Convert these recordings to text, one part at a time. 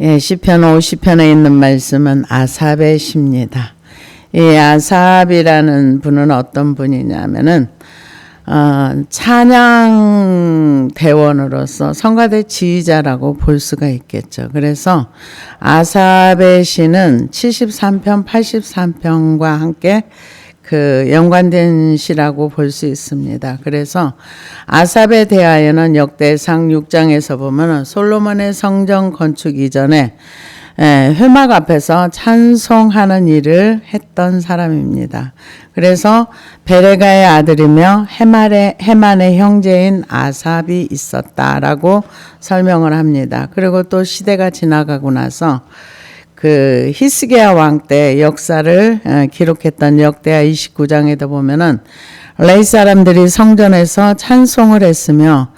예, 시편 50편에 있는 말씀은 아삽의 시입니다. 이 아삽이라는 분은 어떤 분이냐면은 찬양 대원으로서 성가대 지휘자라고 볼 수가 있겠죠. 그래서 아삽의 시는 73편, 83편과 함께 그 연관된 시라고 볼 수 있습니다. 그래서 아삽에 대하여는 역대상 6장에서 보면 솔로몬의 성전 건축 이전에 회막 앞에서 찬송하는 일을 했던 사람입니다. 그래서 베레가의 아들이며 헤만의 형제인 아삽이 있었다라고 설명을 합니다. 그리고 또 시대가 지나가고 나서 그 히스기야 왕 때 역사를 기록했던 역대하 29장에도 보면은 레위 사람들이 성전에서 찬송을 했으며,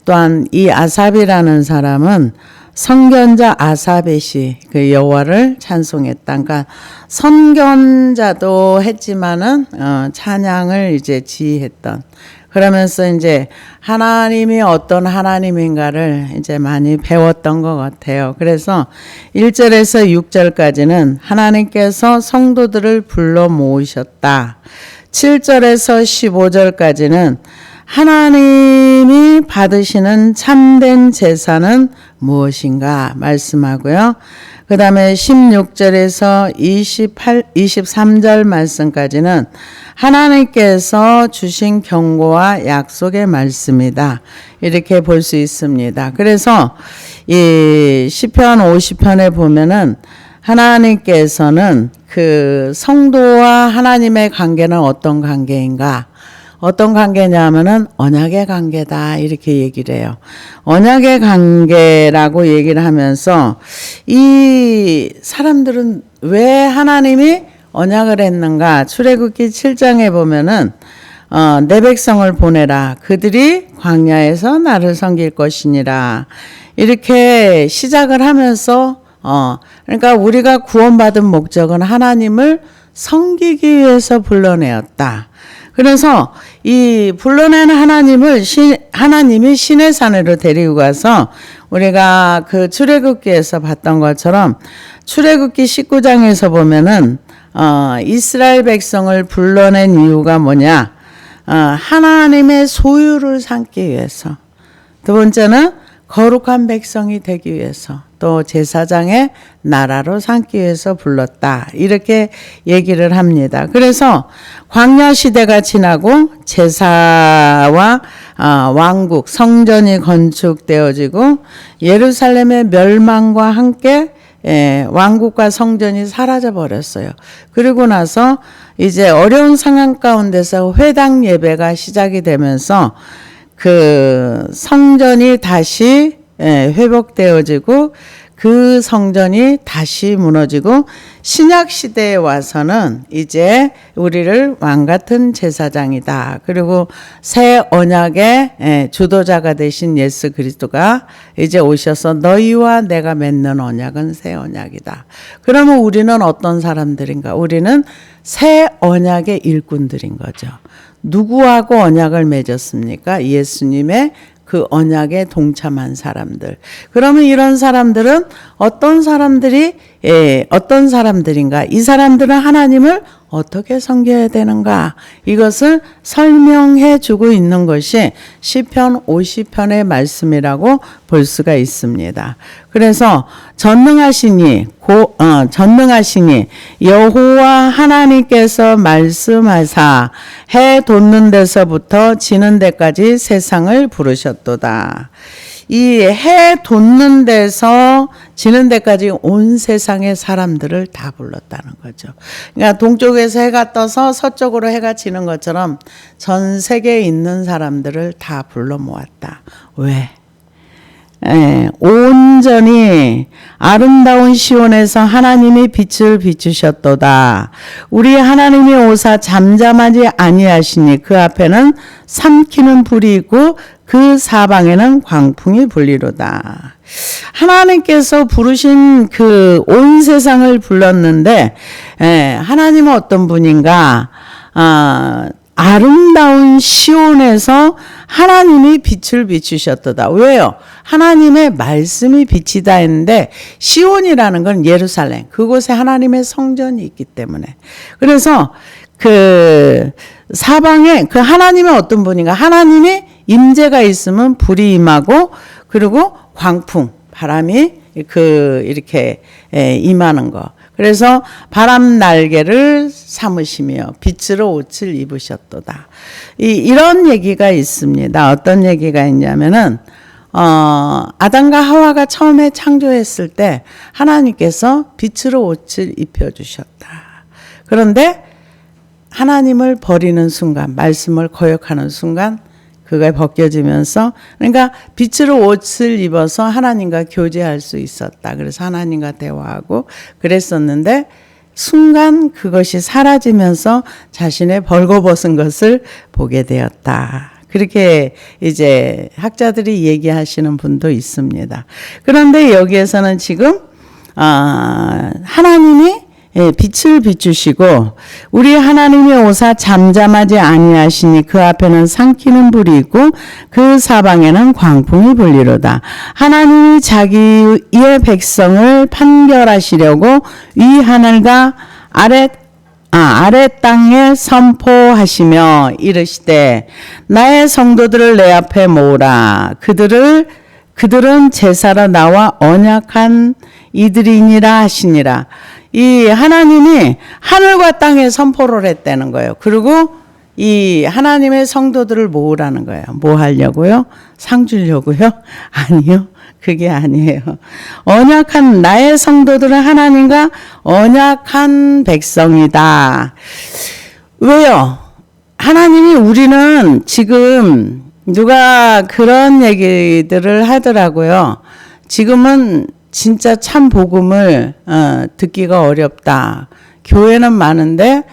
또한 이 아삽이라는 사람은 선견자 아삽의 시, 그 여호와를 찬송했다. 그러니까 선견자도 했지만은 찬양을 이제 지휘했던. 그러면서 이제 하나님이 어떤 하나님인가를 이제 많이 배웠던 것 같아요. 그래서 1절에서 6절까지는 하나님께서 성도들을 불러 모으셨다. 7절에서 15절까지는 하나님이 받으시는 참된 제사는 무엇인가 말씀하고요. 그 다음에 16절에서 23절 말씀까지는 하나님께서 주신 경고와 약속의 말씀이다. 이렇게 볼 수 있습니다. 그래서 이 시편 50편에 보면은 하나님께서는 그 성도와 하나님의 관계는 어떤 관계인가? 어떤 관계냐면은 언약의 관계다, 이렇게 얘기를 해요. 언약의 관계라고 얘기를 하면서 이 사람들은 왜 하나님이 언약을 했는가? 출애굽기 7장에 보면은 내 백성을 보내라, 그들이 광야에서 나를 섬길 것이니라, 이렇게 시작을 하면서 그러니까 우리가 구원받은 목적은 하나님을 섬기기 위해서 불러내었다. 그래서 이 불러낸 하나님이 시내 산으로 데리고 가서 우리가 그 출애굽기에서 봤던 것처럼 출애굽기 19장에서 보면은 이스라엘 백성을 불러낸 이유가 뭐냐? 하나님의 소유를 삼기 위해서. 두 번째는 거룩한 백성이 되기 위해서, 또 제사장의 나라로 삼기 위해서 불렀다, 이렇게 얘기를 합니다. 그래서 광야 시대가 지나고 제사와 왕국, 성전이 건축되어지고 예루살렘의 멸망과 함께 왕국과 성전이 사라져 버렸어요. 그리고 나서 이제 어려운 상황 가운데서 회당 예배가 시작이 되면서 그 성전이 다시 회복되어지고 그 성전이 다시 무너지고 신약 시대에 와서는 이제 우리를 왕 같은 제사장이다. 그리고 새 언약의 주도자가 되신 예수 그리스도가 이제 오셔서 너희와 내가 맺는 언약은 새 언약이다. 그러면 우리는 어떤 사람들인가? 우리는 새 언약의 일꾼들인 거죠. 누구하고 언약을 맺었습니까? 예수님의 그 언약에 동참한 사람들. 그러면 이런 사람들은 어떤 사람들인가? 이 사람들은 하나님을 어떻게 섬겨야 되는가? 이것을 설명해 주고 있는 것이 시편 50편의 말씀이라고 볼 수가 있습니다. 그래서 전능하시니 여호와 하나님께서 말씀하사 해 돋는 데서부터 지는 데까지 세상을 부르셨도다. 이 해 돋는 데서 지는 데까지 온 세상의 사람들을 다 불렀다는 거죠. 그러니까 동쪽에서 해가 떠서 서쪽으로 해가 지는 것처럼 전 세계에 있는 사람들을 다 불러 모았다. 왜? 온전히 아름다운 시온에서 하나님이 빛을 비추셨도다. 우리 하나님이 오사 잠잠하지 아니하시니 그 앞에는 삼키는 불이 있고 그 사방에는 광풍이 불리로다. 하나님께서 부르신 그 온 세상을 불렀는데 하나님은 어떤 분인가? 아름다운 시온에서 하나님이 빛을 비추셨도다. 왜요? 하나님의 말씀이 빛이다 했는데 시온이라는 건 예루살렘, 그곳에 하나님의 성전이 있기 때문에. 그래서 그 사방에 그 하나님의 어떤 분인가, 하나님이 임재가 있으면 불이 임하고, 그리고 광풍, 바람이 이렇게 임하는 거. 그래서 바람 날개를 삼으시며 빛으로 옷을 입으셨도다. 이런 얘기가 있습니다. 어떤 얘기가 있냐면은 아담과 하와가 처음에 창조했을 때 하나님께서 빛으로 옷을 입혀주셨다. 그런데 하나님을 버리는 순간, 말씀을 거역하는 순간 그가 벗겨지면서, 그러니까 빛으로 옷을 입어서 하나님과 교제할 수 있었다. 그래서 하나님과 대화하고 그랬었는데 순간 그것이 사라지면서 자신의 벌거벗은 것을 보게 되었다. 그렇게 이제 학자들이 얘기하시는 분도 있습니다. 그런데 여기에서는 지금 하나님이 빛을 비추시고 우리 하나님의 오사 잠잠하지 아니하시니 그 앞에는 삼키는 불이 있고 그 사방에는 광풍이 불리로다. 하나님이 자기의 백성을 판결하시려고 위 하늘과 아래 땅에 선포하시며 이르시되 나의 성도들을 내 앞에 모으라. 그들은 제사로 나와 언약한 이들이니라 하시니라. 이 하나님이 하늘과 땅에 선포를 했다는 거예요. 그리고 이 하나님의 성도들을 모으라는 거예요. 뭐 하려고요? 상 주려고요? 아니요. 그게 아니에요. 언약한 나의 성도들은 하나님과 언약한 백성이다. 왜요? 하나님이, 우리는 지금 누가 그런 얘기들을 하더라고요. 지금은 진짜 참 복음을 듣기가 어렵다. 교회는 많은데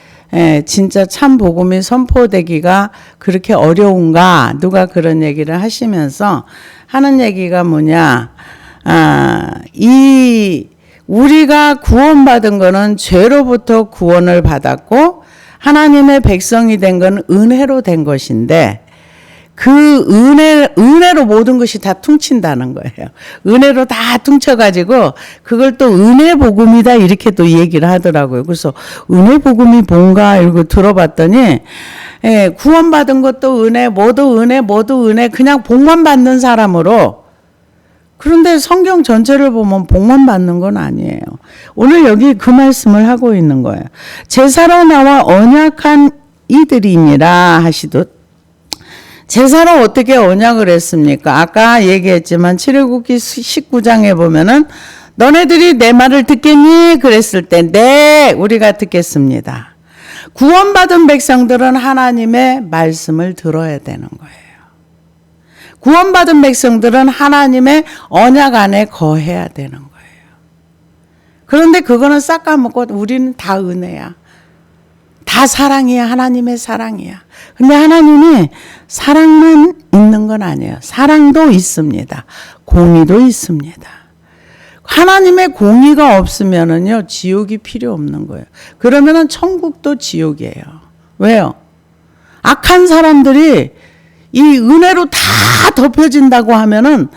진짜 참 복음이 선포되기가 그렇게 어려운가? 누가 그런 얘기를 하시면서 하는 얘기가 뭐냐? 우리가 구원받은 거는 죄로부터 구원을 받았고 하나님의 백성이 된 건 은혜로 된 것인데 그 은혜로 모든 것이 다 퉁친다는 거예요. 은혜로 다 퉁쳐가지고 그걸 또 은혜 복음이다 이렇게 또 얘기를 하더라고요. 그래서 은혜 복음이 뭔가 이러고 들어봤더니 구원받은 것도 은혜, 뭐도 은혜, 그냥 복만 받는 사람으로. 그런데 성경 전체를 보면 복만 받는 건 아니에요. 오늘 여기 그 말씀을 하고 있는 거예요. 제사로 나와 언약한 이들이니라 하시듯, 제사로 어떻게 언약을 했습니까? 아까 얘기했지만 출애굽기 19장에 보면은 너네들이 내 말을 듣겠니? 그랬을 때 네, 우리가 듣겠습니다. 구원받은 백성들은 하나님의 말씀을 들어야 되는 거예요. 구원받은 백성들은 하나님의 언약 안에 거해야 되는 거예요. 그런데 그거는 싹 까먹고 우리는 다 은혜야. 다 사랑이야. 하나님의 사랑이야. 근데 하나님이 사랑만 있는 건 아니에요. 사랑도 있습니다. 공의도 있습니다. 하나님의 공의가 없으면은요, 지옥이 필요 없는 거예요. 그러면은 천국도 지옥이에요. 왜요? 악한 사람들이 이 은혜로 다 덮여진다고 하면은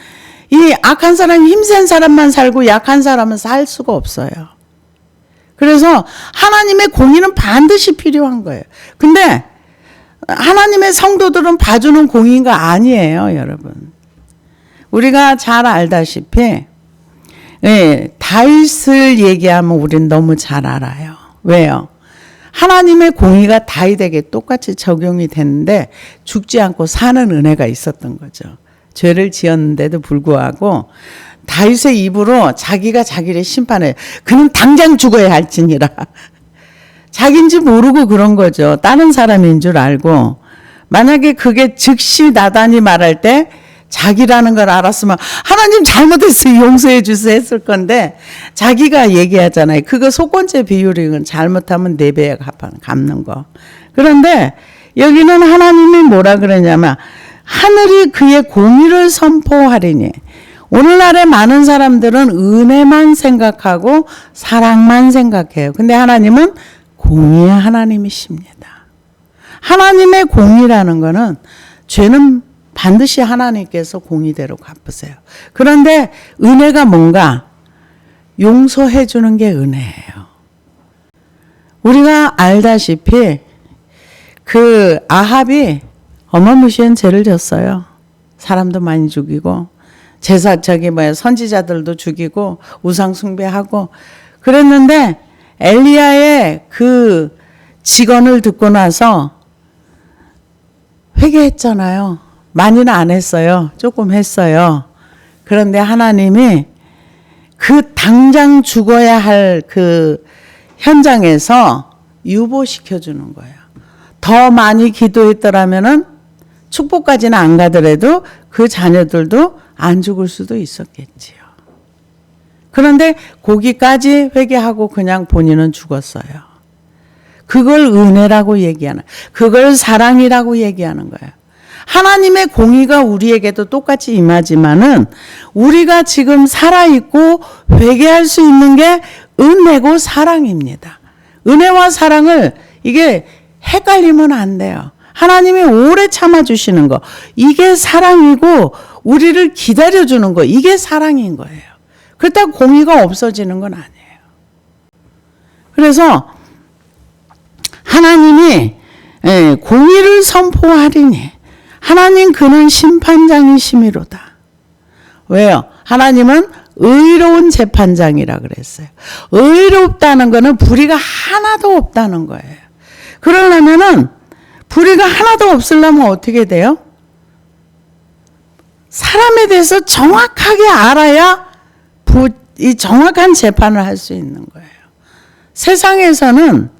이 악한 사람이 힘센 사람만 살고 약한 사람은 살 수가 없어요. 그래서 하나님의 공의는 반드시 필요한 거예요. 근데 하나님의 성도들은 봐주는 공의가 아니에요, 여러분. 우리가 잘 알다시피 다윗을 얘기하면 우리는 너무 잘 알아요. 왜요? 하나님의 공의가 다윗에게 똑같이 적용이 됐는데 죽지 않고 사는 은혜가 있었던 거죠. 죄를 지었는데도 불구하고 다윗의 입으로 자기가 자기를 심판해요. 그는 당장 죽어야 할지니라. 자기인지 모르고 그런 거죠. 다른 사람인 줄 알고. 만약에 그게 즉시 나단이 말할 때 자기라는 걸 알았으면 하나님 잘못했어요, 용서해 주세요 했을 건데 자기가 얘기하잖아요. 그거 속건제 비율이건 잘못하면 4배 갚는 거. 그런데 여기는 하나님이 뭐라 그러냐면 하늘이 그의 공의를 선포하리니. 오늘날의 많은 사람들은 은혜만 생각하고 사랑만 생각해요. 근데 하나님은 공의의 하나님이십니다. 하나님의 공의라는 거는 죄는 반드시 하나님께서 공의대로 갚으세요. 그런데 은혜가 뭔가? 용서해 주는 게 은혜예요. 우리가 알다시피 그 아합이 어마무시한 죄를 졌어요. 사람도 많이 죽이고 선지자들도 죽이고 우상 숭배하고 그랬는데 엘리야의 그 직언을 듣고 나서 회개했잖아요. 많이는 안 했어요. 조금 했어요. 그런데 하나님이 그 당장 죽어야 할 그 현장에서 유보시켜 주는 거예요. 더 많이 기도했더라면은 축복까지는 안 가더라도 그 자녀들도 안 죽을 수도 있었겠지요. 그런데 거기까지 회개하고 그냥 본인은 죽었어요. 그걸 은혜라고 얘기하는, 그걸 사랑이라고 얘기하는 거예요. 하나님의 공의가 우리에게도 똑같이 임하지만은 우리가 지금 살아있고 회개할 수 있는 게 은혜고 사랑입니다. 은혜와 사랑을 이게 헷갈리면 안 돼요. 하나님이 오래 참아주시는 거, 이게 사랑이고 우리를 기다려주는 거, 이게 사랑인 거예요. 그렇다고 공의가 없어지는 건 아니에요. 그래서 하나님이 공의를 선포하리니 하나님 그는 심판장이시미로다. 왜요? 하나님은 의로운 재판장이라 그랬어요. 의롭다는 거는 불의가 하나도 없다는 거예요. 그러려면은 불의가 하나도 없으려면 어떻게 돼요? 사람에 대해서 정확하게 알아야 이 정확한 재판을 할 수 있는 거예요. 세상에서는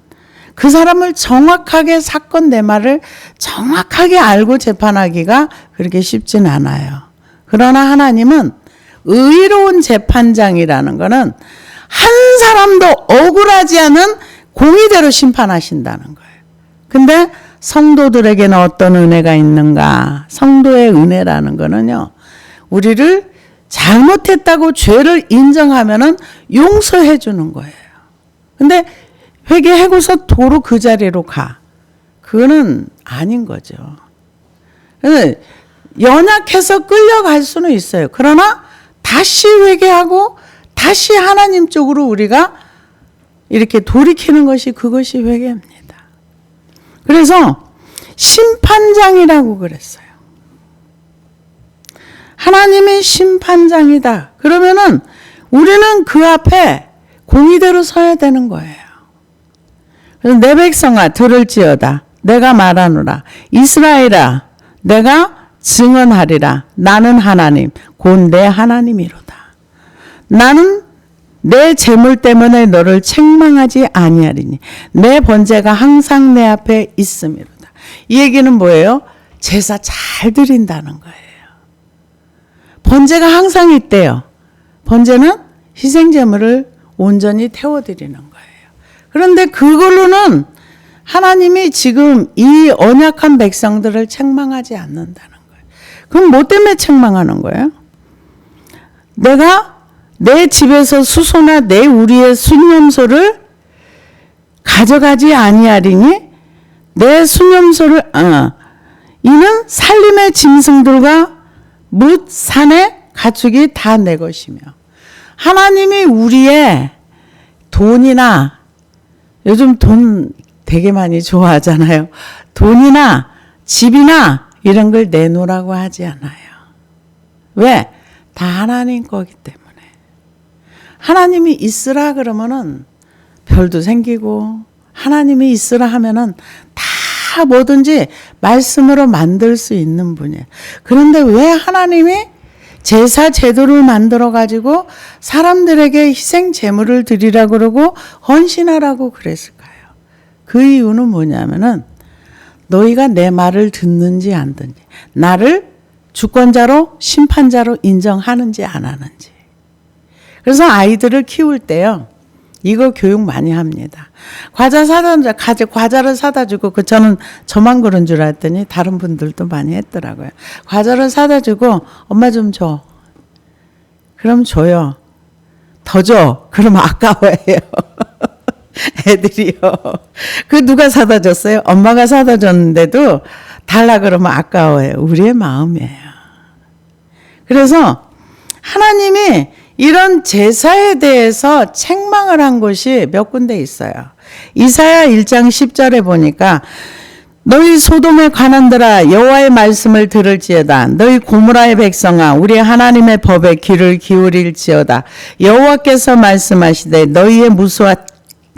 그 사람을 정확하게 사건 내말을 정확하게 알고 재판하기가 그렇게 쉽진 않아요. 그러나 하나님은 의로운 재판장이라는 것은 한 사람도 억울하지 않은 공의대로 심판하신다는 거예요. 근데 성도들에게는 어떤 은혜가 있는가? 성도의 은혜라는 거는요, 우리를 잘못했다고 죄를 인정하면은 용서해 주는 거예요. 근데 회개하고서 도로 그 자리로 가. 그거는 아닌 거죠. 연약해서 끌려갈 수는 있어요. 그러나 다시 회개하고 다시 하나님 쪽으로 우리가 이렇게 돌이키는 것이 그것이 회개입니다. 그래서 심판장이라고 그랬어요. 하나님이 심판장이다. 그러면은 우리는 그 앞에 공의대로 서야 되는 거예요. 그래서 내 백성아 들을지어다. 내가 말하노라. 이스라엘아 내가 증언하리라. 나는 하나님 곧 내 하나님이로다. 나는 내 재물 때문에 너를 책망하지 아니하리니 내 번제가 항상 내 앞에 있음이로다. 이 얘기는 뭐예요? 제사 잘 드린다는 거예요. 번제가 항상 있대요. 번제는 희생제물을 온전히 태워드리는 거예요. 그런데 그걸로는 하나님이 지금 이 언약한 백성들을 책망하지 않는다는 거예요. 그럼 뭐 때문에 책망하는 거예요? 내가 내 집에서 수소나 내 우리의 순념소를 가져가지 아니하리니 내 순념소를 이는 살림의 짐승들과 뭇 산의 가축이 다 내 것이며 하나님이 우리의 돈이나 요즘 돈 되게 많이 좋아하잖아요. 돈이나 집이나 이런 걸 내놓으라고 하지 않아요. 왜? 다 하나님 거기 때문에. 하나님이 있으라 그러면은 별도 생기고 하나님이 있으라 하면은 다 뭐든지 말씀으로 만들 수 있는 분이에요. 그런데 왜 하나님이 제사 제도를 만들어 가지고 사람들에게 희생 제물을 드리라고 그러고 헌신하라고 그랬을까요? 그 이유는 뭐냐면은 너희가 내 말을 듣는지 안 듣는지, 나를 주권자로 심판자로 인정하는지 안 하는지. 그래서 아이들을 키울 때요, 이거 교육 많이 합니다. 과자를 사다 주고, 저만 그런 줄 알았더니 다른 분들도 많이 했더라고요. 과자를 사다 주고, 엄마 좀 줘. 그럼 줘요. 더 줘. 그럼 아까워해요. 애들이요. 그 누가 사다 줬어요? 엄마가 사다 줬는데도 달라 그러면 아까워요. 우리의 마음이에요. 그래서 하나님이 이런 제사에 대해서 책망을 한 곳이 몇 군데 있어요. 이사야 1장 10절에 보니까 너희 소돔의 관원들아 여호와의 말씀을 들을지어다. 너희 고모라의 백성아 우리 하나님의 법에 귀를 기울일지어다. 여호와께서 말씀하시되 너희의 무수와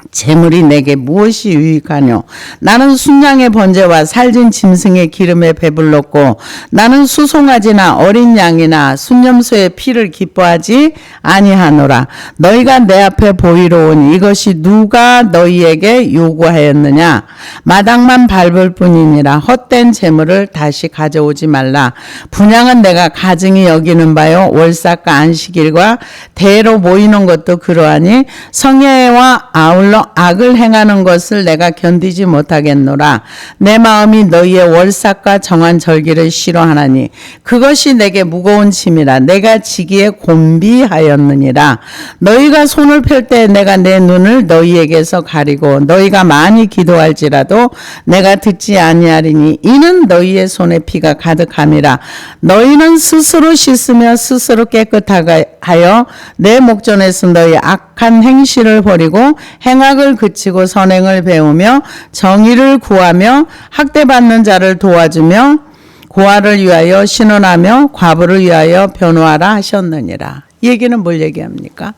재물이 내게 무엇이 유익하뇨? 나는 순양의 번제와 살진 짐승의 기름에 배불렀고 나는 수송아지나 어린 양이나 순념소의 피를 기뻐하지 아니하노라. 너희가 내 앞에 보이러 오니 이것이 누가 너희에게 요구하였느냐? 마당만 밟을 뿐이니라. 헛된 재물을 다시 가져오지 말라. 분향은 내가 가증히 여기는 바요 월삭과 안식일과 대로 모이는 것도 그러하니 성회와 아울러 악을 행하는 것을 내가 견디지 못하겠노라. 내 마음이 너희의 월삭과 정한 절기를 싫어하나니 그것이 내게 무거운 짐이라. 내가 지기에 곤비하였느니라. 너희가 손을 펼 때 내가 내 눈을 너희에게서 가리고 너희가 많이 기도할지라도 내가 듣지 아니하리니 이는 너희의 손에 피가 가득함이라. 너희는 스스로 씻으며 스스로 깨끗하게 하여 내 목전에서 너희 악한 행실을 버리고 행악을 그치고 선행을 배우며 정의를 구하며 학대받는 자를 도와주며 고아를 위하여 신원하며 과부를 위하여 변호하라 하셨느니라. 이 얘기는 뭘 얘기합니까?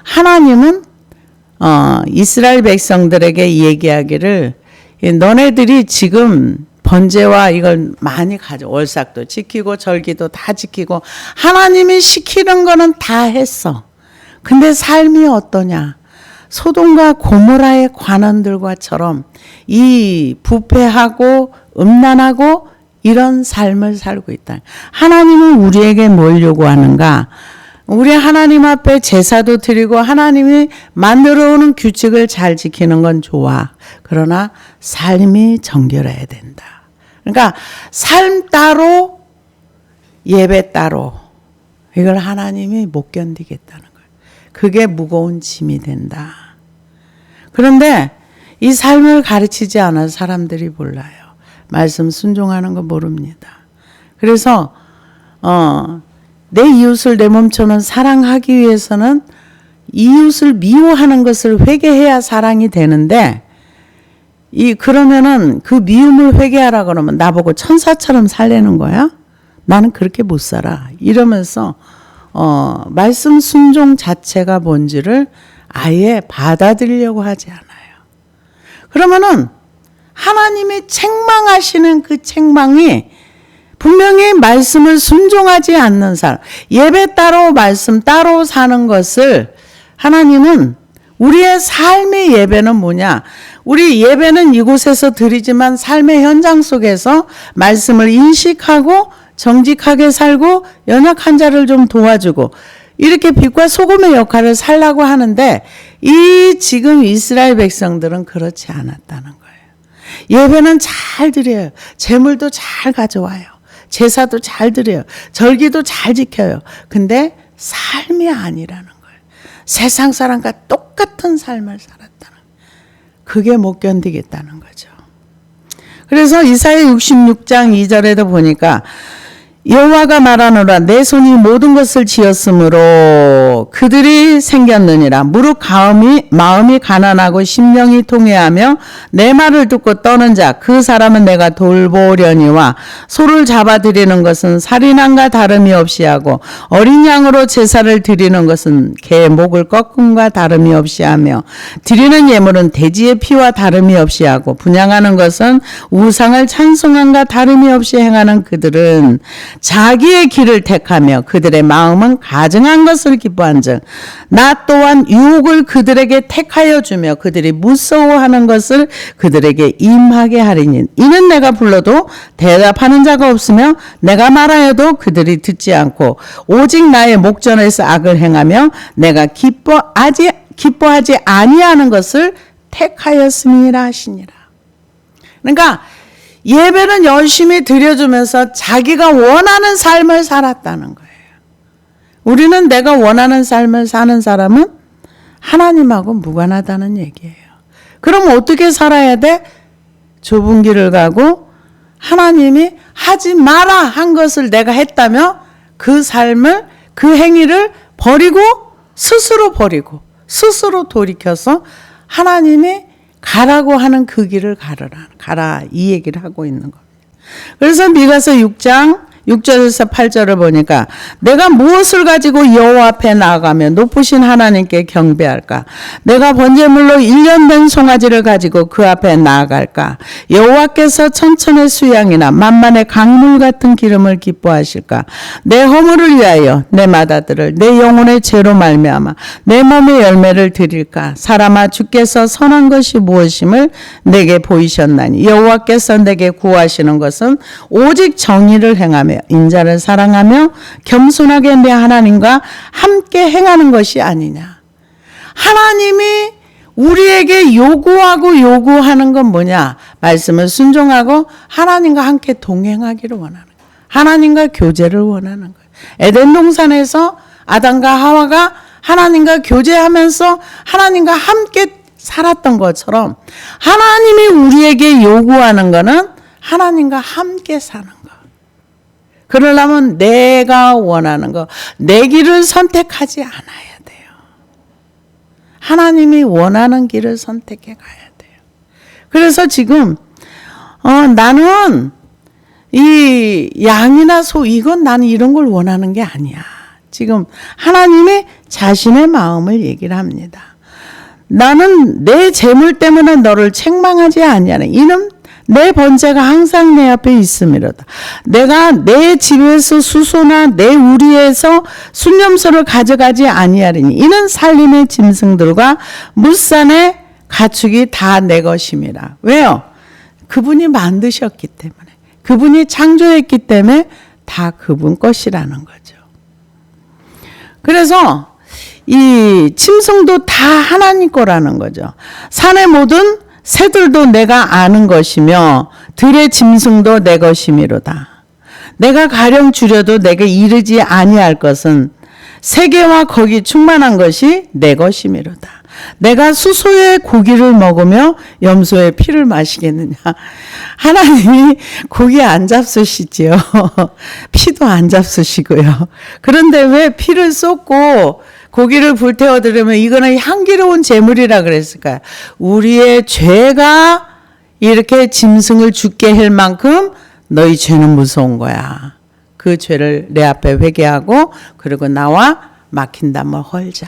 하나님은 이스라엘 백성들에게 얘기하기를 너네들이 지금 번제와 이걸 많이 가져 월삭도 지키고 절기도 다 지키고 하나님이 시키는 거는 다 했어. 근데 삶이 어떠냐? 소돔과 고모라의 관원들과처럼 이 부패하고 음란하고 이런 삶을 살고 있다. 하나님은 우리에게 뭘 요구하는가? 우리 하나님 앞에 제사도 드리고 하나님이 만들어 오는 규칙을 잘 지키는 건 좋아. 그러나 삶이 정결해야 된다. 그러니까 삶 따로 예배 따로 이걸 하나님이 못 견디겠다는 거예요. 그게 무거운 짐이 된다. 그런데 이 삶을 가르치지 않아서 사람들이 몰라요. 말씀 순종하는 거 모릅니다. 그래서 내 이웃을 내 몸처럼 사랑하기 위해서는 이웃을 미워하는 것을 회개해야 사랑이 되는데 그러면은 그 미움을 회개하라 그러면 나보고 천사처럼 살려는 거야? 나는 그렇게 못 살아. 이러면서 말씀 순종 자체가 뭔지를 아예 받아들이려고 하지 않아요. 그러면은 하나님이 책망하시는 그 책망이 분명히 말씀을 순종하지 않는 사람, 예배 따로 말씀 따로 사는 것을 하나님은 우리의 삶의 예배는 뭐냐? 우리 예배는 이곳에서 드리지만 삶의 현장 속에서 말씀을 인식하고 정직하게 살고 연약한 자를 좀 도와주고 이렇게 빛과 소금의 역할을 살라고 하는데 이 지금 이스라엘 백성들은 그렇지 않았다는 거예요. 예배는 잘 드려요. 제물도 잘 가져와요. 제사도 잘 드려요. 절기도 잘 지켜요. 근데 삶이 아니라는 거예요. 세상 사람과 똑같은 삶을 살았다는 거예요. 그게 못 견디겠다는 거죠. 그래서 이사야 66장 2절에도 보니까 여호와가 말하노라 내 손이 모든 것을 지었으므로 그들이 생겼느니라. 무릇 마음이 가난하고 심령이 통회하며 내 말을 듣고 떠는 자 그 사람은 내가 돌보려니와 소를 잡아드리는 것은 살인함과 다름이 없이 하고 어린 양으로 제사를 드리는 것은 개 목을 꺾음과 다름이 없이 하며 드리는 예물은 돼지의 피와 다름이 없이 하고 분향하는 것은 우상을 찬송함과 다름이 없이 행하는 그들은 자기의 길을 택하며 그들의 마음은 가증한 것을 기뻐한즉 나 또한 유혹을 그들에게 택하여 주며 그들이 무서워하는 것을 그들에게 임하게 하리니 이는 내가 불러도 대답하는 자가 없으며 내가 말하여도 그들이 듣지 않고 오직 나의 목전에서 악을 행하며 내가 기뻐하지 아니하는 것을 택하였음이라 하시니라. 그러니까 예배는 열심히 드려주면서 자기가 원하는 삶을 살았다는 거예요. 우리는 내가 원하는 삶을 사는 사람은 하나님하고 무관하다는 얘기예요. 그럼 어떻게 살아야 돼? 좁은 길을 가고 하나님이 하지 마라 한 것을 내가 했다며 그 삶을, 그 행위를 버리고 스스로 돌이켜서 하나님이 가라고 하는 그 길을 가라 이 얘기를 하고 있는 겁니다. 그래서 미가서 6장 6절에서 8절을 보니까 내가 무엇을 가지고 여호와 앞에 나아가며 높으신 하나님께 경배할까? 내가 번제물로 1년 된 송아지를 가지고 그 앞에 나아갈까? 여호와께서 천천의 수양이나 만만의 강물 같은 기름을 기뻐하실까? 내 허물을 위하여 내 마다들을 내 영혼의 죄로 말미암아 내 몸의 열매를 드릴까? 사람아 주께서 선한 것이 무엇임을 내게 보이셨나니 여호와께서 내게 구하시는 것은 오직 정의를 행하며 인자를 사랑하며 겸손하게 내 하나님과 함께 행하는 것이 아니냐. 하나님이 우리에게 요구하는 건 뭐냐? 말씀을 순종하고 하나님과 함께 동행하기를 원하는 거예요. 하나님과 교제를 원하는 거예요. 에덴 동산에서 아담과 하와가 하나님과 교제하면서 하나님과 함께 살았던 것처럼 하나님이 우리에게 요구하는 거는 하나님과 함께 사는 거. 그러려면 내가 원하는 거, 내 길을 선택하지 않아야 돼요. 하나님이 원하는 길을 선택해 가야 돼요. 그래서 지금 나는 이 양이나 소 이건 나는 이런 걸 원하는 게 아니야. 지금 하나님이 자신의 마음을 얘기를 합니다. 나는 내 재물 때문에 너를 책망하지 아니하는 이는 내 번제가 항상 내 앞에 있음이로다. 내가 내 집에서 수소나 내 우리에서 순념소를 가져가지 아니하리니 이는 살림의 짐승들과 무산의 가축이 다 내 것임이라. 왜요? 그분이 만드셨기 때문에, 그분이 창조했기 때문에 다 그분 것이라는 거죠. 그래서 이 짐승도 다 하나님 거라는 거죠. 산의 모든 새들도 내가 아는 것이며 들의 짐승도 내 것이미로다. 내가 가령 주려도 내게 이르지 아니할 것은 세계와 거기 충만한 것이 내 것이미로다. 내가 수소의 고기를 먹으며 염소의 피를 마시겠느냐. 하나님이 고기 안 잡수시지요. 피도 안 잡수시고요. 그런데 왜 피를 쏟고 고기를 불태워 드리면 이거는 향기로운 제물이라 그랬을까요? 우리의 죄가 이렇게 짐승을 죽게 할 만큼 너희 죄는 무서운 거야. 그 죄를 내 앞에 회개하고 그리고 나와 막힌 담을 헐자.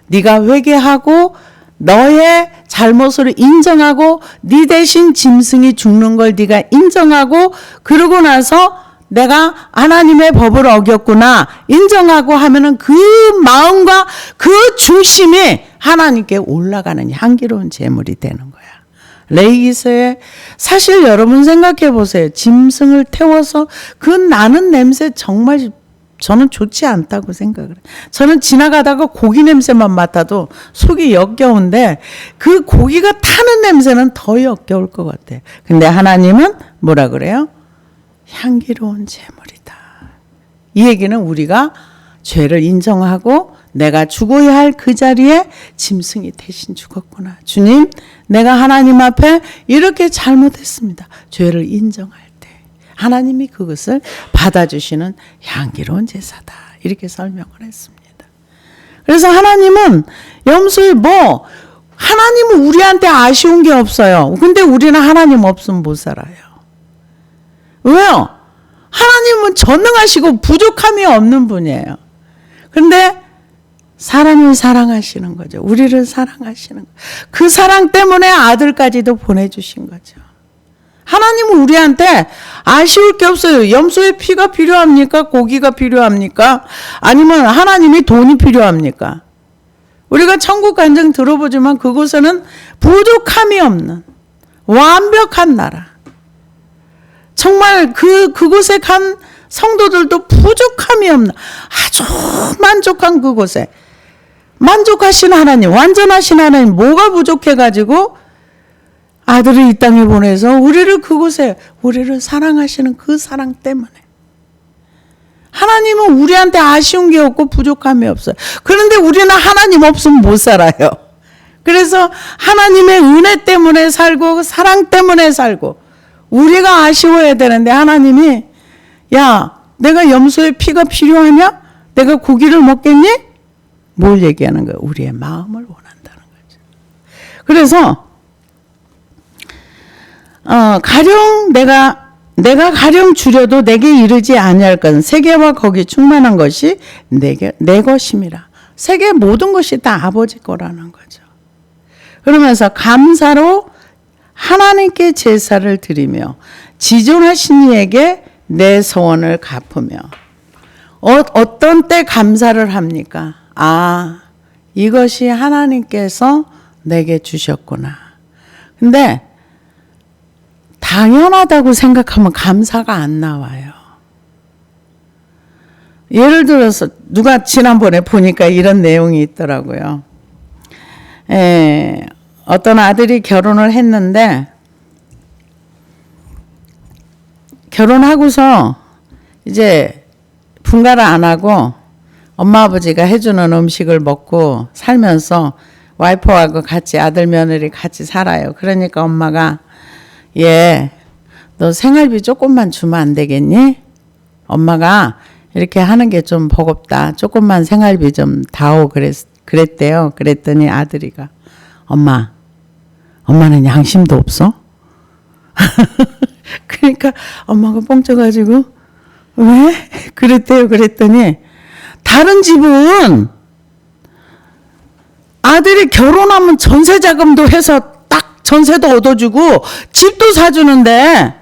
네가 회개하고 너의 잘못을 인정하고 네 대신 짐승이 죽는 걸 네가 인정하고 그러고 나서 내가 하나님의 법을 어겼구나 인정하고 하면은 그 마음과 그 중심이 하나님께 올라가는 향기로운 제물이 되는 거야. 레위기서에 사실 여러분 생각해 보세요. 짐승을 태워서 그 나는 냄새 정말 저는 좋지 않다고 생각을 해요. 저는 지나가다가 고기 냄새만 맡아도 속이 역겨운데 그 고기가 타는 냄새는 더 역겨울 것 같아요. 근데 하나님은 뭐라 그래요? 향기로운 제물이다. 이 얘기는 우리가 죄를 인정하고 내가 죽어야 할 그 자리에 짐승이 대신 죽었구나. 주님, 내가 하나님 앞에 이렇게 잘못했습니다. 죄를 인정할 때 하나님이 그것을 받아주시는 향기로운 제사다. 이렇게 설명을 했습니다. 그래서 하나님은 염소에 하나님은 우리한테 아쉬운 게 없어요. 근데 우리는 하나님 없으면 못 살아요. 왜요? 하나님은 전능하시고 부족함이 없는 분이에요. 그런데 사람을 사랑하시는 거죠. 우리를 사랑하시는 거죠. 그 사랑 때문에 아들까지도 보내주신 거죠. 하나님은 우리한테 아쉬울 게 없어요. 염소의 피가 필요합니까? 고기가 필요합니까? 아니면 하나님이 돈이 필요합니까? 우리가 천국 간증 들어보지만 그곳에는 부족함이 없는 완벽한 나라. 정말 그곳에 간 성도들도 부족함이 없는 아주 만족한 그곳에 만족하신 하나님, 완전하신 하나님, 뭐가 부족해가지고 아들을 이 땅에 보내서 우리를 그곳에 우리를 사랑하시는 그 사랑 때문에 하나님은 우리한테 아쉬운 게 없고 부족함이 없어요. 그런데 우리는 하나님 없으면 못 살아요. 그래서 하나님의 은혜 때문에 살고 사랑 때문에 살고 우리가 아쉬워야 되는데 하나님이 야 내가 염소의 피가 필요하냐? 내가 고기를 먹겠니? 뭘 얘기하는 거야? 우리의 마음을 원한다는 거죠. 그래서 가령 내가 가령 주려도 내게 이르지 아니할 것은 세계와 거기 충만한 것이 내 것임이라. 세계 모든 것이 다 아버지 거라는 거죠. 그러면서 감사로 하나님께 제사를 드리며 지존하신 이에게 내 소원을 갚으며 어떤 때 감사를 합니까? 아, 이것이 하나님께서 내게 주셨구나. 근데 당연하다고 생각하면 감사가 안 나와요. 예를 들어서 누가 지난번에 보니까 이런 내용이 있더라고요. 어떤 아들이 결혼을 했는데 결혼하고서 이제 분가를 안 하고 엄마 아버지가 해주는 음식을 먹고 살면서 와이프하고 같이 아들 며느리 같이 살아요. 그러니까 엄마가 얘 너 생활비 조금만 주면 안 되겠니? 엄마가 이렇게 하는 게 좀 버겁다. 조금만 생활비 좀 다오 그랬대요. 그랬더니 아들이가 엄마는 양심도 없어? 그러니까 엄마가 뻥쳐가지고 왜? 그랬대요. 그랬더니 다른 집은 아들이 결혼하면 전세 자금도 해서 딱 전세도 얻어주고 집도 사주는데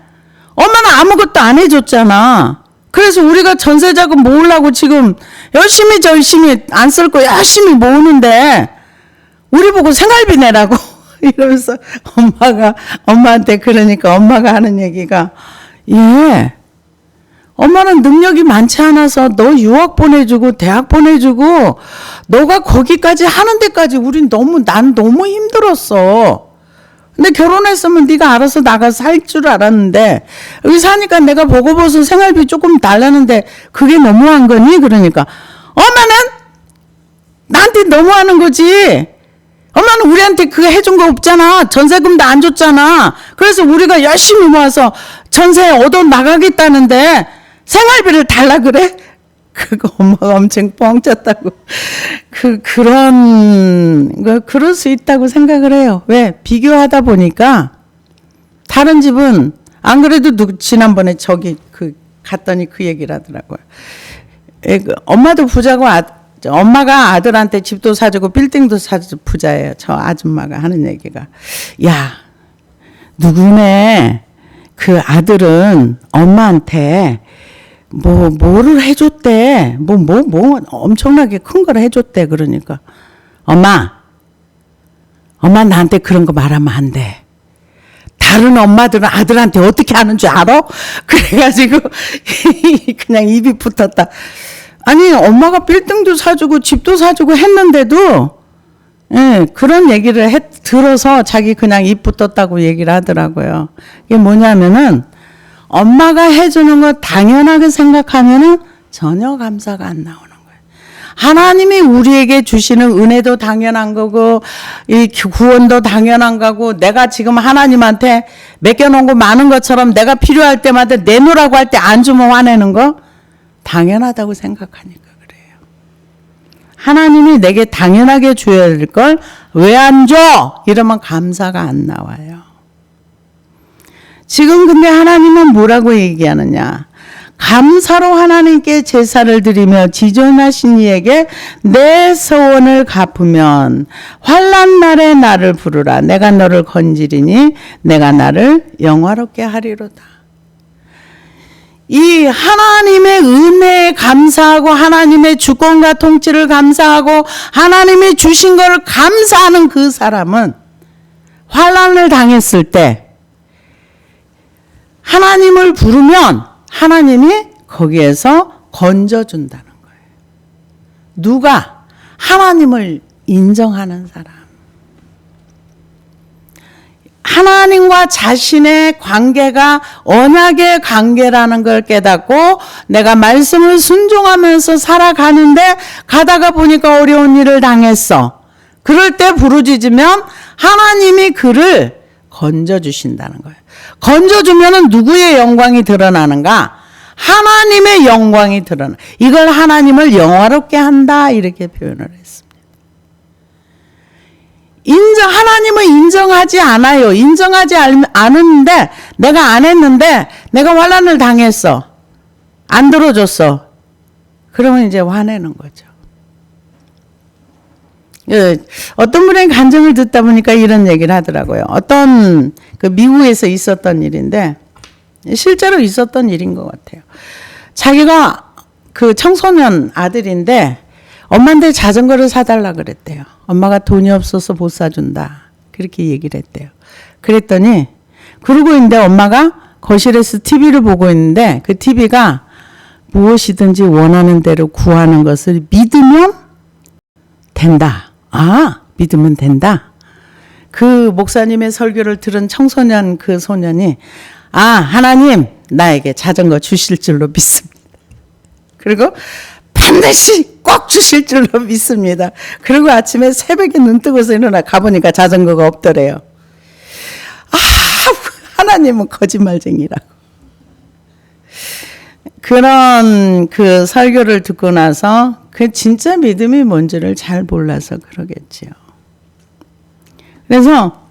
엄마는 아무것도 안 해줬잖아. 그래서 우리가 전세 자금 모으려고 지금 열심히 안 쓸 거 열심히 모으는데 우리 보고 생활비 내라고 이러면서 엄마한테 그러니까 엄마가 하는 얘기가 엄마는 능력이 많지 않아서 너 유학 보내주고 대학 보내주고 너가 거기까지 하는 데까지 난 너무 힘들었어. 근데 결혼했으면 네가 알아서 나가서 살 줄 알았는데 여기 사니까 내가 버거워서 생활비 조금 달라는데 그게 너무한 거니? 그러니까 엄마는 나한테 너무하는 거지. 엄마는 우리한테 그거 해준 거 없잖아. 전세금도 안 줬잖아. 그래서 우리가 열심히 모아서 전세 얻어 나가겠다는데 생활비를 달라 그래? 그거 엄마가 엄청 뻥쳤다고. 그럴 수 있다고 생각을 해요. 왜? 비교하다 보니까 다른 집은 안 그래도 지난번에 갔더니 그 얘기를 하더라고요. 엄마도 부자고 엄마가 아들한테 집도 사주고 빌딩도 사주고 부자예요. 저 아줌마가 하는 얘기가. 야, 누구네 그 아들은 엄마한테 뭐를 해줬대. 엄청나게 큰 걸 해줬대. 그러니까 엄마 나한테 그런 거 말하면 안 돼. 다른 엄마들은 아들한테 어떻게 하는 줄 알아? 그래가지고 그냥 입이 붙었다. 아니 엄마가 빌딩도 사주고 집도 사주고 했는데도 그런 얘기를 들어서 자기 그냥 입 붙었다고 얘기를 하더라고요. 이게 뭐냐면은 엄마가 해주는 거 당연하게 생각하면은 전혀 감사가 안 나오는 거예요. 하나님이 우리에게 주시는 은혜도 당연한 거고 이 구원도 당연한 거고 내가 지금 하나님한테 맡겨놓은 거 많은 것처럼 내가 필요할 때마다 내놓으라고 할 때 안 주면 화내는 거 당연하다고 생각하니까 그래요. 하나님이 내게 당연하게 줘야 될 걸 왜 안 줘? 이러면 감사가 안 나와요. 지금 근데 하나님은 뭐라고 얘기하느냐? 감사로 하나님께 제사를 드리며 지존하신 이에게 내 소원을 갚으면 환난 날에 나를 부르라. 내가 너를 건지리니 내가 나를 영화롭게 하리로다. 이 하나님의 은혜에 감사하고 하나님의 주권과 통치를 감사하고 하나님이 주신 것을 감사하는 그 사람은 환난을 당했을 때 하나님을 부르면 하나님이 거기에서 건져준다는 거예요. 누가? 하나님을 인정하는 사람. 하나님과 자신의 관계가 언약의 관계라는 걸 깨닫고 내가 말씀을 순종하면서 살아가는데 가다가 보니까 어려운 일을 당했어. 그럴 때 부르짖으면 하나님이 그를 건져주신다는 거예요. 건져주면은 누구의 영광이 드러나는가? 하나님의 영광이 드러나. 이걸 하나님을 영화롭게 한다 이렇게 표현을 했습니다. 하나님은 인정하지 않아요. 인정하지 않은데 내가 안 했는데 내가 환난을 당했어. 안 들어줬어. 그러면 이제 화내는 거죠. 어떤 분의 간증을 듣다 보니까 이런 얘기를 하더라고요. 어떤 그 미국에서 있었던 일인데 실제로 있었던 일인 것 같아요. 자기가 그 청소년 아들인데 엄마한테 자전거를 사달라 그랬대요. 엄마가 돈이 없어서 못 사준다. 그렇게 얘기를 했대요. 그랬더니 그러고 있는데 엄마가 거실에서 TV를 보고 있는데 그 TV가 무엇이든지 원하는 대로 구하는 것을 믿으면 된다. 아, 믿으면 된다. 그 목사님의 설교를 들은 청소년 그 소년이 하나님 나에게 자전거 주실 줄로 믿습니다. 그리고 반드시 꼭 주실 줄로 믿습니다. 그리고 아침에 새벽에 눈 뜨고서 일어나 가보니까 자전거가 없더래요. 하나님은 거짓말쟁이라고. 그런 그 설교를 듣고 나서 그 진짜 믿음이 뭔지를 잘 몰라서 그러겠지요. 그래서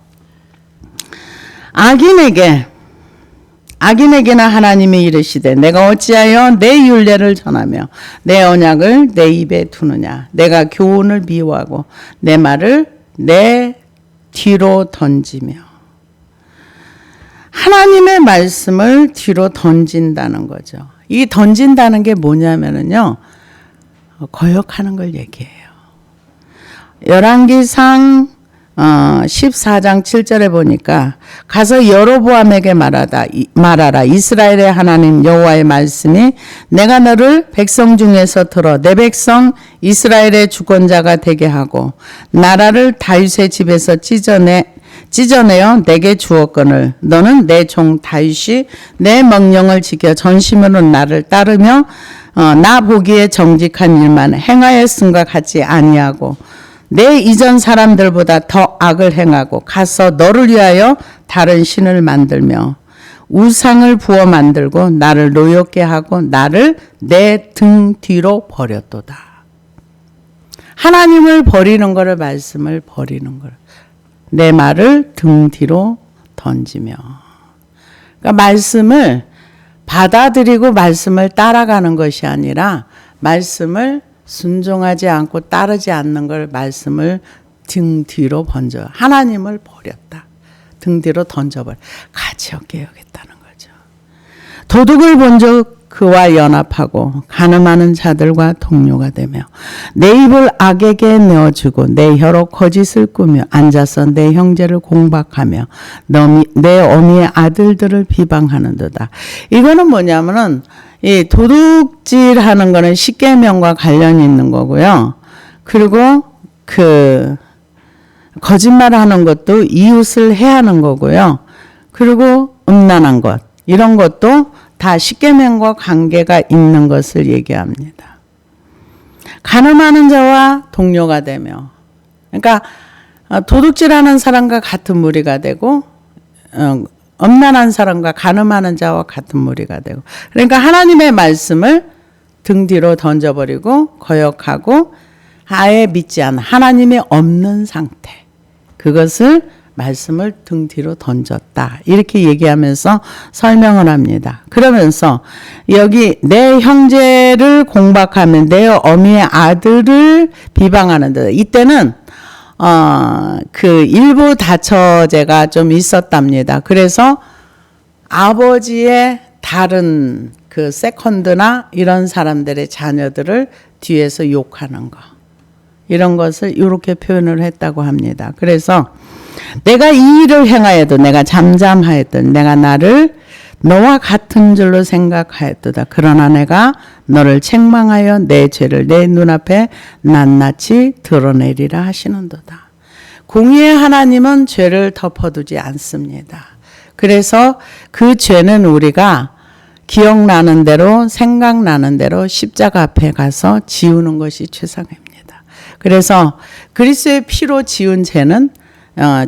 악인에게나 하나님이 이르시되 내가 어찌하여 내 율례를 전하며 내 언약을 내 입에 두느냐. 내가 교훈을 미워하고 내 말을 내 뒤로 던지며. 하나님의 말씀을 뒤로 던진다는 거죠. 이 던진다는 게 뭐냐면은요. 거역하는 걸 얘기해요. 열왕기상 14장 7절에 보니까 가서 여로보암에게 말하라. 이스라엘의 하나님 여호와의 말씀이 내가 너를 백성 중에서 들어 내 백성 이스라엘의 주권자가 되게 하고 나라를 다윗의 집에서 찢어내어 내게 주었거늘 너는 내 종 다윗이 내 명령을 지켜 전심으로 나를 따르며 나 보기에 정직한 일만 행하였음과 같이 아니하고 내 이전 사람들보다 더 악을 행하고 가서 너를 위하여 다른 신을 만들며 우상을 부어 만들고 나를 노엽게 하고 나를 내 등 뒤로 버렸도다. 하나님을 버리는 거를 말씀을 버리는 거를 내 말을 등 뒤로 던지며. 그러니까 말씀을 받아들이고 말씀을 따라가는 것이 아니라 말씀을 순종하지 않고 따르지 않는 걸 말씀을 등 뒤로 번져. 하나님을 버렸다. 등 뒤로 던져버려. 가치 없게 여겼다는 거죠. 도둑을 본즉 그와 연합하고 가늠하는 자들과 동료가 되며 내 입을 악에게 내어주고 내 혀로 거짓을 꾸며 앉아서 내 형제를 공박하며 내 어미의 아들들을 비방하는도다. 이거는 뭐냐면은 이 도둑질하는 거는 십계명과 관련이 있는 거고요. 그리고 그 거짓말하는 것도 이웃을 해하는 거고요. 그리고 음란한 것 이런 것도 다 십계명과 관계가 있는 것을 얘기합니다. 간음하는 자와 동료가 되며, 그러니까 도둑질하는 사람과 같은 무리가 되고 엄난한 사람과 간음하는 자와 같은 무리가 되고, 그러니까 하나님의 말씀을 등 뒤로 던져버리고 거역하고 아예 믿지 않아 하나님이 없는 상태, 그것을 말씀을 등 뒤로 던졌다 이렇게 얘기하면서 설명을 합니다. 그러면서 여기 내 형제를 공박하면 내 어미의 아들을 비방하는데, 이때는 그 일부 다처제가 좀 있었답니다. 그래서 아버지의 다른 그 세컨드나 이런 사람들의 자녀들을 뒤에서 욕하는 거, 이런 것을 이렇게 표현을 했다고 합니다. 그래서 내가 이 일을 행하여도 내가 잠잠하였더니 내가 나를 너와 같은 줄로 생각하였도다. 그러나 내가 너를 책망하여 내 죄를 내 눈앞에 낱낱이 드러내리라 하시는도다. 공의의 하나님은 죄를 덮어두지 않습니다. 그래서 그 죄는 우리가 기억나는 대로 생각나는 대로 십자가 앞에 가서 지우는 것이 최상입니다. 그래서 그리스도의 피로 지은 죄는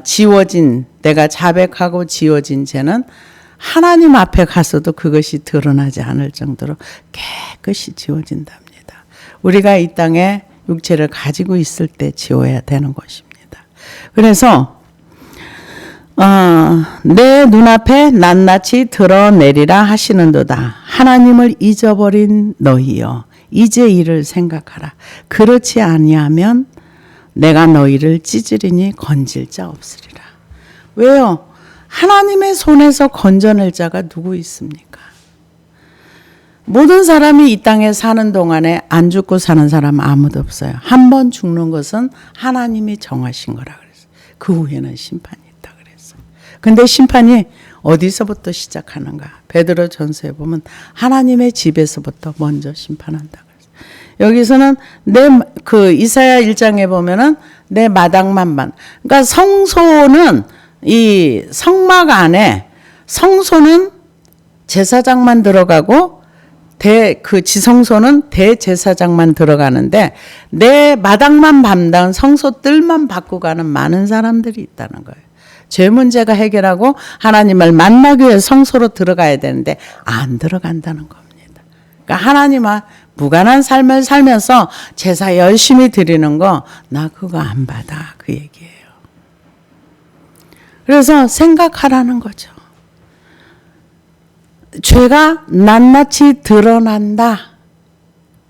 지워진, 내가 자백하고 지워진 죄는 하나님 앞에 가서도 그것이 드러나지 않을 정도로 깨끗이 지워진답니다. 우리가 이 땅에 육체를 가지고 있을 때 지워야 되는 것입니다. 그래서 내 눈앞에 낱낱이 드러내리라 하시는도다. 하나님을 잊어버린 너희여, 이제 이를 생각하라. 그렇지 아니하면 내가 너희를 찢으리니 건질 자 없으리라. 왜요? 하나님의 손에서 건져낼 자가 누구 있습니까? 모든 사람이 이 땅에 사는 동안에 안 죽고 사는 사람 아무도 없어요. 한 번 죽는 것은 하나님이 정하신 거라 그랬어요. 그 후에는 심판이 있다 그랬어요. 근데 심판이 어디서부터 시작하는가? 베드로 전서에 보면 하나님의 집에서부터 먼저 심판한다 그랬어요. 여기서는 이사야 1장에 보면은 내 마당만 반. 그러니까 성소는 이 성막 안에 성소는 제사장만 들어가고 그 지성소는 대제사장만 들어가는데 내 마당만 밟는 성소들만 받고 가는 많은 사람들이 있다는 거예요. 죄 문제가 해결하고 하나님을 만나기 위해 성소로 들어가야 되는데 안 들어간다는 겁니다. 그러니까 하나님과 무관한 삶을 살면서 제사 열심히 드리는 거 나 그거 안 받아 그 얘기예요. 그래서 생각하라는 거죠. 죄가 낱낱이 드러난다.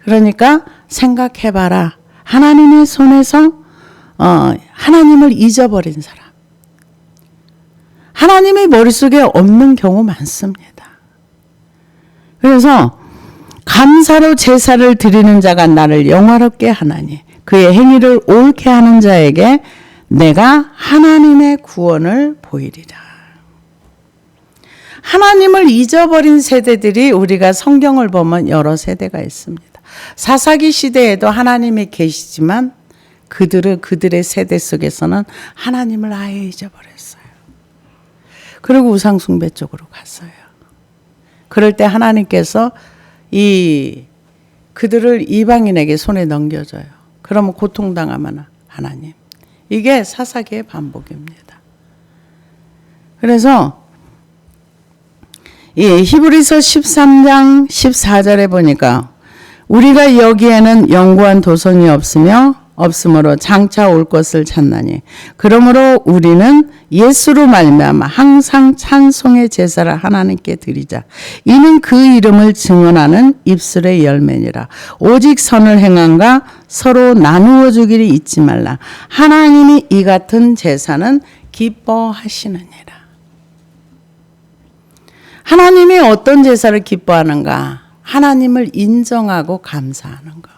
그러니까 생각해봐라. 하나님의 손에서 하나님을 잊어버린 사람. 하나님의 머릿속에 없는 경우 많습니다. 그래서 감사로 제사를 드리는 자가 나를 영화롭게 하나니 그의 행위를 옳게 하는 자에게 내가 하나님의 구원을 보이리라. 하나님을 잊어버린 세대들이 우리가 성경을 보면 여러 세대가 있습니다. 사사기 시대에도 하나님이 계시지만 그들의 세대 속에서는 하나님을 아예 잊어버렸어요. 그리고 우상숭배 쪽으로 갔어요. 그럴 때 하나님께서 그들을 이방인에게 손에 넘겨줘요. 그러면 고통당하면 하나님. 이게 사사기의 반복입니다. 그래서 히브리서 13장 14절에 보니까 우리가 여기에는 영구한 도성이 없으므로 장차 올 것을 찾나니 그러므로 우리는 예수로 말미암아 항상 찬송의 제사를 하나님께 드리자. 이는 그 이름을 증언하는 입술의 열매니라. 오직 선을 행함과 서로 나누어 주기를 잊지 말라. 하나님이 이 같은 제사는 기뻐하시느니라. 하나님이 어떤 제사를 기뻐하는가? 하나님을 인정하고 감사하는 것.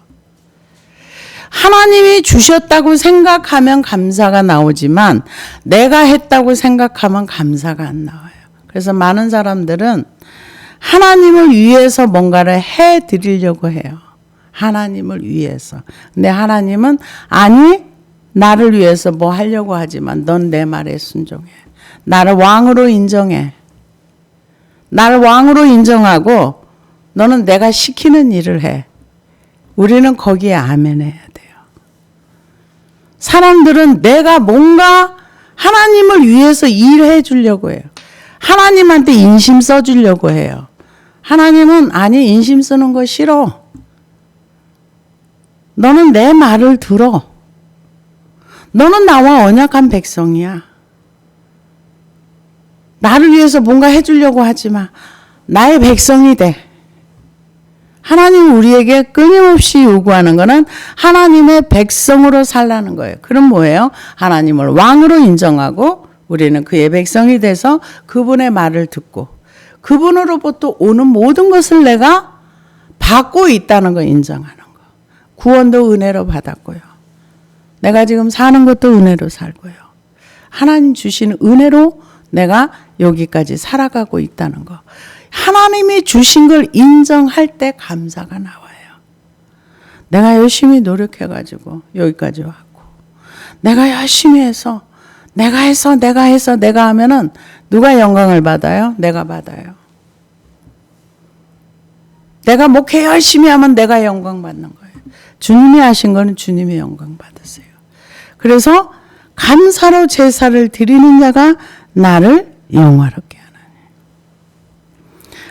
하나님이 주셨다고 생각하면 감사가 나오지만 내가 했다고 생각하면 감사가 안 나와요. 그래서 많은 사람들은 하나님을 위해서 뭔가를 해드리려고 해요. 하나님을 위해서. 근데 하나님은 아니 나를 위해서 뭐 하려고 하지만 넌 내 말에 순종해. 나를 왕으로 인정해. 나를 왕으로 인정하고 너는 내가 시키는 일을 해. 우리는 거기에 아멘 해야 돼요. 사람들은 내가 뭔가 하나님을 위해서 일해 주려고 해요. 하나님한테 인심 써주려고 해요. 하나님은 아니 인심 쓰는 거 싫어. 너는 내 말을 들어. 너는 나와 언약한 백성이야. 나를 위해서 뭔가 해주려고 하지 마. 나의 백성이 돼. 하나님이 우리에게 끊임없이 요구하는 것은 하나님의 백성으로 살라는 거예요. 그럼 뭐예요? 하나님을 왕으로 인정하고 우리는 그의 백성이 돼서 그분의 말을 듣고 그분으로부터 오는 모든 것을 내가 받고 있다는 거 인정하는 거. 구원도 은혜로 받았고요. 내가 지금 사는 것도 은혜로 살고요. 하나님 주신 은혜로 내가 여기까지 살아가고 있다는 거. 하나님이 주신 걸 인정할 때 감사가 나와요. 내가 열심히 노력해가지고 여기까지 왔고 내가 열심히 해서 내가 하면은 누가 영광을 받아요? 내가 받아요. 내가 목회 열심히 하면 내가 영광 받는 거예요. 주님이 하신 거는 주님의 영광 받으세요. 그래서 감사로 제사를 드리는 자가 나를 영화롭게 하나님.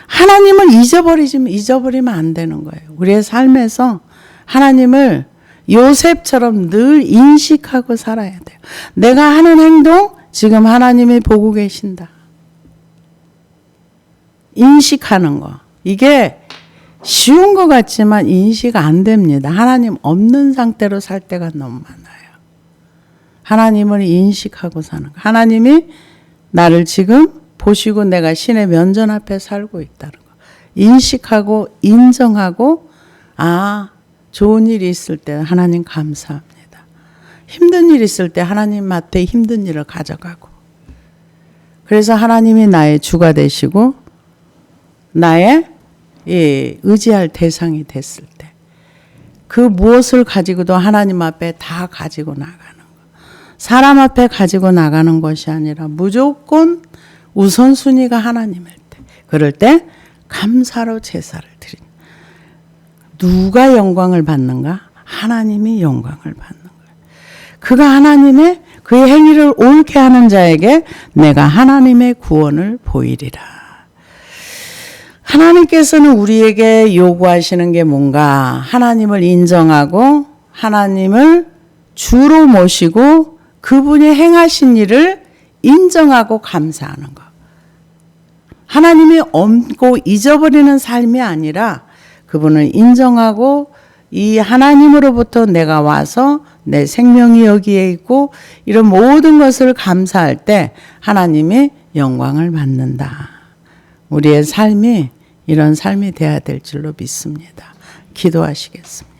하나님을 잊어버리면 안 되는 거예요. 우리의 삶에서 하나님을 요셉처럼 늘 인식하고 살아야 돼요. 내가 하는 행동 지금 하나님이 보고 계신다. 인식하는 거. 이게 쉬운 것 같지만 인식 안 됩니다. 하나님 없는 상태로 살 때가 너무 많아요. 하나님을 인식하고 사는 거. 하나님이 나를 지금 보시고 내가 신의 면전 앞에 살고 있다는 거. 인식하고 인정하고 좋은 일이 있을 때 하나님 감사합니다. 힘든 일이 있을 때 하나님 앞에 힘든 일을 가져가고. 그래서 하나님이 나의 주가 되시고 나의 의지할 대상이 됐을 때 그 무엇을 가지고도 하나님 앞에 다 가지고 나가는 거. 사람 앞에 가지고 나가는 것이 아니라 무조건 우선순위가 하나님일 때, 그럴 때 감사로 제사를 드린. 누가 영광을 받는가? 하나님이 영광을 받는 거예요. 그가 하나님의 그의 행위를 옳게 하는 자에게 내가 하나님의 구원을 보이리라. 하나님께서는 우리에게 요구하시는 게 뭔가? 하나님을 인정하고 하나님을 주로 모시고 그분이 행하신 일을 인정하고 감사하는 것. 하나님이 없고 잊어버리는 삶이 아니라 그분을 인정하고 이 하나님으로부터 내가 와서 내 생명이 여기에 있고 이런 모든 것을 감사할 때 하나님이 영광을 받는다. 우리의 삶이 이런 삶이 되어야 될 줄로 믿습니다. 기도하시겠습니다.